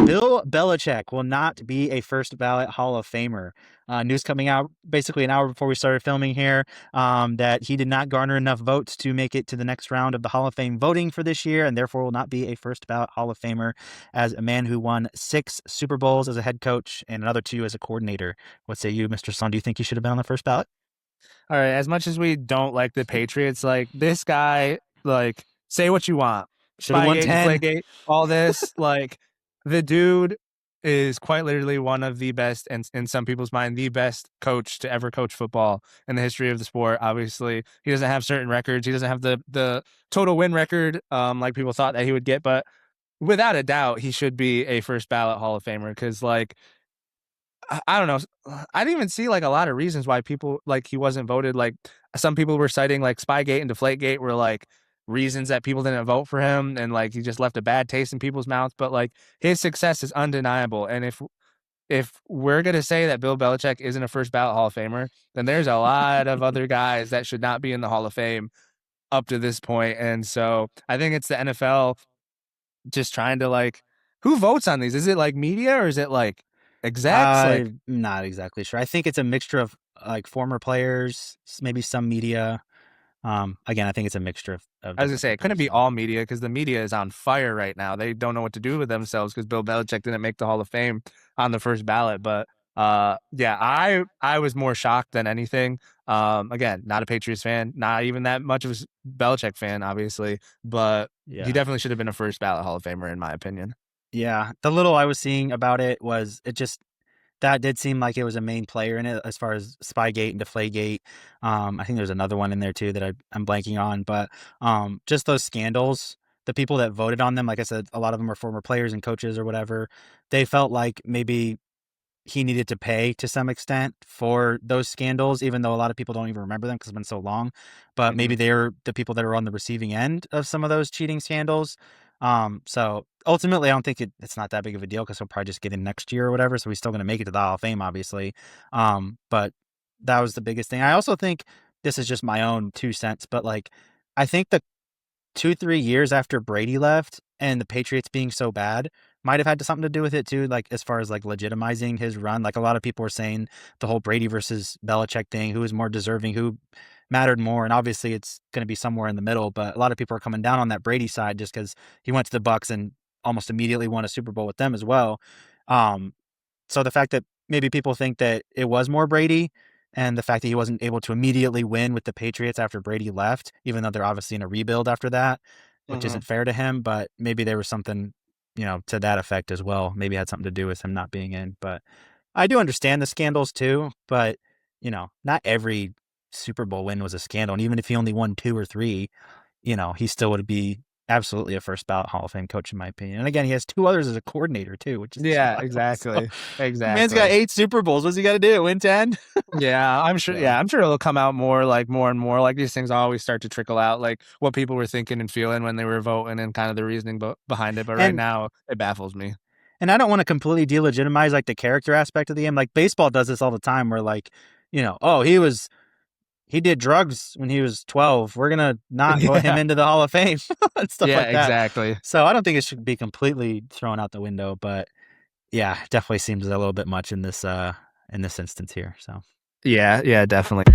Bill Belichick will not be a first ballot Hall of Famer. News coming out basically an hour before we started filming here, that he did not garner enough votes to make it to the next round of the Hall of Fame voting for this year, and therefore will not be a first ballot Hall of Famer as a man who won 6 Super Bowls as a head coach and another 2 as a coordinator. What say you, Mr. Son? Do you think he should have been on the first ballot? All right, as much as we don't like the Patriots, like this guy, like say what you want, Should have won Spygate, 10. Deflategate, all this, like the dude is quite literally one of the best, and in some people's mind, the best coach to ever coach football in the history of the sport. Obviously, he doesn't have certain records. He doesn't have the total win record, like people thought that he would get, but without a doubt, he should be a first ballot Hall of Famer because like I don't know. I didn't even see like a lot of reasons why people like he wasn't voted. Like some people were citing like Spygate and Deflategate were like reasons that people didn't vote for him, and like he just left a bad taste in people's mouths. But like his success is undeniable, and if we're gonna say that Bill Belichick isn't a first ballot Hall of Famer, then there's a lot of other guys that should not be in the Hall of Fame up to this point. And so I think it's the NFL just trying to like who votes on these? Is it like media or is it like execs? Like I'm not exactly sure. I think it's a mixture of like former players, maybe some media. Again, I think it's a mixture of I was gonna different say it people. couldn't be So all media because the media is on fire right now. They don't know what to do with themselves because Bill Belichick didn't make the Hall of Fame on the first ballot. But yeah, I was more shocked than anything. Again, not a Patriots fan, not even that much of a Belichick fan, obviously, but he yeah, definitely should have been a first ballot Hall of Famer in my opinion. yeah. The little I was seeing about it was it just that did seem like it was a main player in it as far as Spygate and Deflategate. I think there's another one in there too that I'm blanking on, but just those scandals. The people that voted on them, like I said, a lot of them are former players and coaches or whatever. They felt like maybe he needed to pay to some extent for those scandals, even though a lot of people don't even remember them because it's been so long. But Hmm. maybe they're the people that are on the receiving end of some of those cheating scandals. So ultimately, I don't think it's not that big of a deal because he'll probably just get in next year or whatever. So he's still going to make it to the Hall of Fame, obviously. But that was the biggest thing. I also think this is just my own 2 cents, but like, I think the 2, 3 years after Brady left and the Patriots being so bad might have had something to do with it too. Like as far as like legitimizing his run, like a lot of people were saying the whole Brady versus Belichick thing, who was more deserving, who mattered more, and obviously it's going to be somewhere in the middle. But a lot of people are coming down on that Brady side just because he went to the Bucks and almost immediately won a Super Bowl with them as well. Um, so the fact that maybe people think that it was more Brady and the fact that he wasn't able to immediately win with the Patriots after Brady left, even though they're obviously in a rebuild after that, which Hmm. isn't fair to him, but maybe there was something, to that effect as well. Maybe it had something to do with him not being in. But I do understand the scandals too, but not every Super Bowl win was a scandal. And even if he only won 2 or 3, he still would be absolutely a first ballot Hall of Fame coach, in my opinion. And again, he has 2 others as a coordinator too, which is just Yeah, wild. So, exactly, man's got exactly. 8 Super Bowls. What's he got to do? Win 10? Yeah, I'm sure. So, Yeah, I'm sure it'll come out more, like more and more. Like these things always start to trickle out, like what people were thinking and feeling when they were voting, and kind of the reasoning behind it. But right and now, it baffles me. and I don't want to completely delegitimize like the character aspect of the game. Like baseball does this all the time, where like, oh, he did drugs when he was 12. We're gonna not vote him Yeah, into the Hall of Fame and stuff yeah, like that. exactly. So I don't think it should be completely thrown out the window, but yeah, definitely seems a little bit much in this instance here. So Yeah, yeah, definitely.